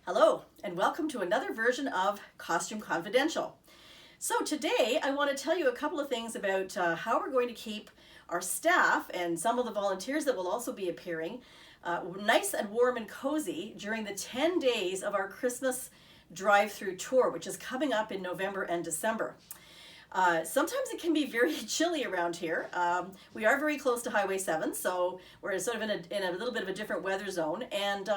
Hello, and welcome to another version of Costume Confidential. So today I want to tell you a couple of things about how we're going to keep our staff and some of the volunteers that will also be appearing nice and warm and cozy during the 10 days of our Christmas Drive-Thru Tour, which is coming up in November and December. Sometimes it can be very chilly around here. We are very close to Highway 7, so we're sort of in a little bit of a different weather zone, and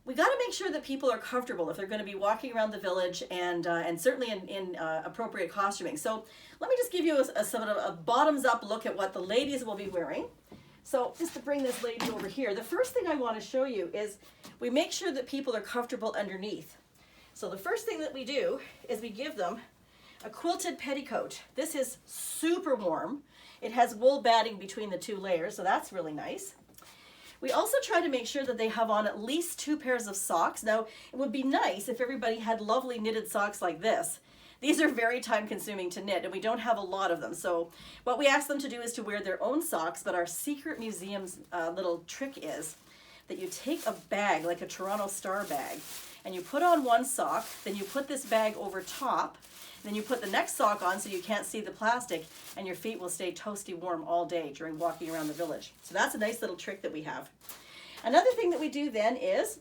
we got to make sure that people are comfortable if they're going to be walking around the village, and certainly in appropriate costuming. So let me just give you a sort of a bottoms-up look at what the ladies will be wearing. So just to bring this lady over here, the first thing I want to show you is we make sure that people are comfortable underneath. So the first thing that we do is we give them a quilted petticoat. This is super warm. It has wool batting between the two layers, so that's really nice. We also try to make sure that they have on at least 2 pairs of socks. Now, it would be nice if everybody had lovely knitted socks like this. These are very time consuming to knit, and we don't have a lot of them. So what we ask them to do is to wear their own socks, but our secret museum's little trick is that you take a bag, like a Toronto Star bag, and you put on one sock, then you put this bag over top, then you put the next sock on so you can't see the plastic, and your feet will stay toasty warm all day during walking around the village. So that's a nice little trick that we have. Another thing that we do then is,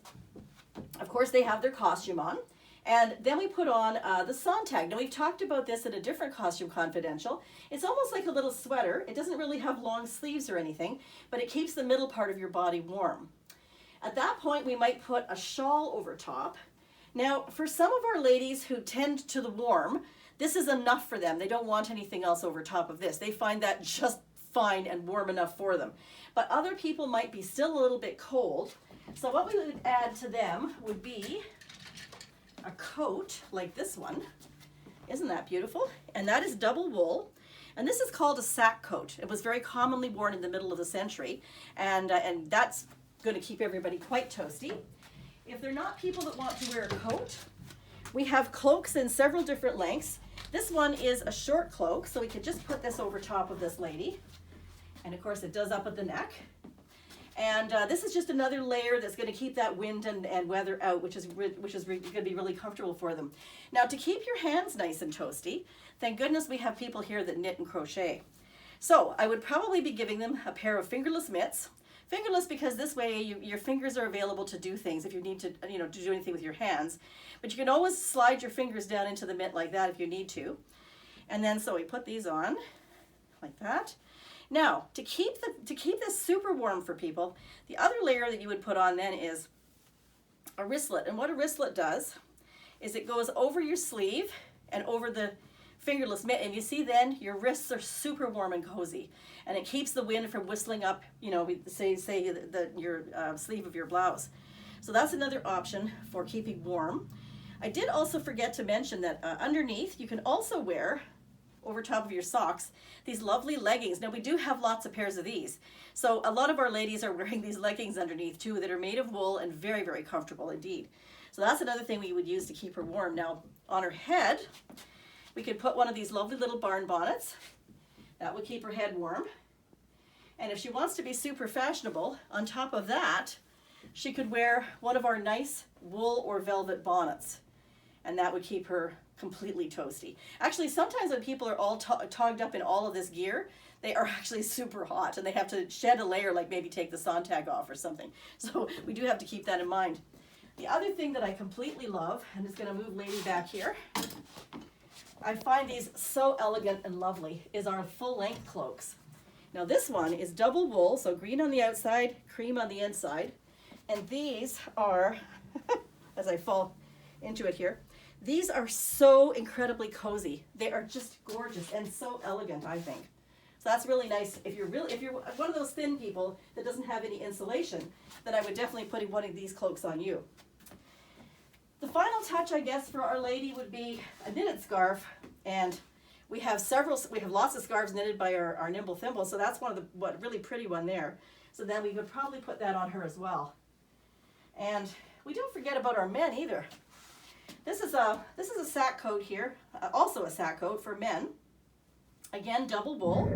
of course, they have their costume on, and then we put on the Sontag. Now, we've talked about this in a different Costume Confidential. It's almost like a little sweater. It doesn't really have long sleeves or anything, but it keeps the middle part of your body warm. At that point, we might put a shawl over top. Now, for some of our ladies who tend to the warm, this is enough for them. They don't want anything else over top of this. They find that just fine and warm enough for them. But other people might be still a little bit cold. So what we would add to them would be a coat like this one. Isn't that beautiful? And that is double wool. And this is called a sack coat. It was very commonly worn in the middle of the century. And that's going to keep everybody quite toasty. If they're not people that want to wear a coat, we have cloaks in several different lengths. This one is a short cloak, so we could just put this over top of this lady. And of course it does up at the neck. And this is just another layer that's going to keep that wind and weather out, which is going to be really comfortable for them. Now, to keep your hands nice and toasty, thank goodness we have people here that knit and crochet. So I would probably be giving them a pair of fingerless mitts. Fingerless because this way your fingers are available to do things if you need to, to do anything with your hands. But you can always slide your fingers down into the mitt like that if you need to. And then so we put these on like that. Now, to keep this super warm for people, the other layer that you would put on then is a wristlet. And what a wristlet does is it goes over your sleeve and over the fingerless mitt, and you see then your wrists are super warm and cozy, and it keeps the wind from whistling up, say your sleeve of your blouse. So that's another option for keeping warm. I did also forget to mention that underneath you can also wear, over top of your socks, these lovely leggings. Now, we do have lots of pairs of these. So a lot of our ladies are wearing these leggings underneath too that are made of wool and very, very comfortable indeed. So that's another thing we would use to keep her warm. Now, on her head, we could put one of these lovely little barn bonnets. That would keep her head warm. And if she wants to be super fashionable, on top of that, she could wear one of our nice wool or velvet bonnets. And that would keep her completely toasty. Actually, sometimes when people are all togged up in all of this gear, they are actually super hot and they have to shed a layer, like maybe take the Sontag off or something. So we do have to keep that in mind. The other thing that I completely love, and it's going to move lady back here, I find these so elegant and lovely, is our full-length cloaks. Now this one is double wool, so green on the outside, cream on the inside. And these are, as I fall into it here, these are so incredibly cozy. They are just gorgeous and so elegant, I think. So that's really nice. If you're one of those thin people that doesn't have any insulation, then I would definitely put one of these cloaks on you. The final touch, I guess, for Our Lady would be a knitted scarf, and we have lots of scarves knitted by our Nimble Thimble, so that's one of the really pretty one there. So then we would probably put that on her as well. And we don't forget about our men either. This is a sack coat here, also a sack coat for men. Again, double wool,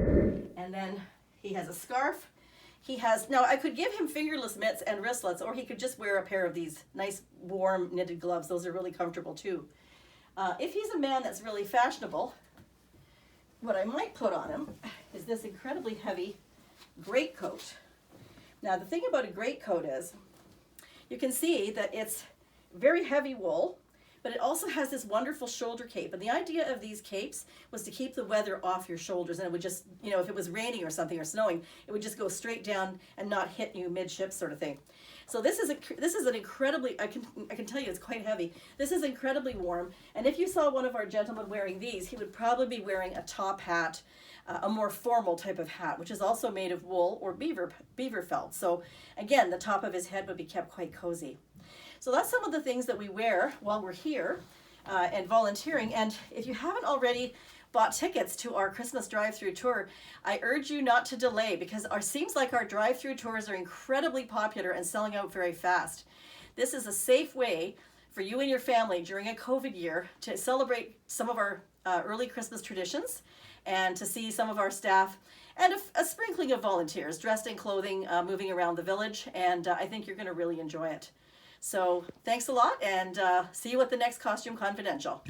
and then he has a scarf. He has, now I could give him fingerless mitts and wristlets, or he could just wear a pair of these nice warm knitted gloves. Those are really comfortable too. If he's a man that's really fashionable, what I might put on him is this incredibly heavy greatcoat. Now the thing about a greatcoat is, you can see that it's very heavy wool, but it also has this wonderful shoulder cape. And the idea of these capes was to keep the weather off your shoulders, and it would just, you know, if it was raining or something or snowing, it would just go straight down and not hit you midship sort of thing. So this is an incredibly, I can tell you it's quite heavy. This is incredibly warm, and if you saw one of our gentlemen wearing these, he would probably be wearing a top hat, a more formal type of hat, which is also made of wool or beaver felt. So again, the top of his head would be kept quite cozy. So that's some of the things that we wear while we're here and volunteering. And if you haven't already bought tickets to our Christmas Drive-Thru Tour, I urge you not to delay, because it seems like our drive-through tours are incredibly popular and selling out very fast. This is a safe way for you and your family during a COVID year to celebrate some of our early Christmas traditions and to see some of our staff and a sprinkling of volunteers dressed in clothing moving around the village. And I think you're going to really enjoy it. So thanks a lot, and see you at the next Costume Confidential.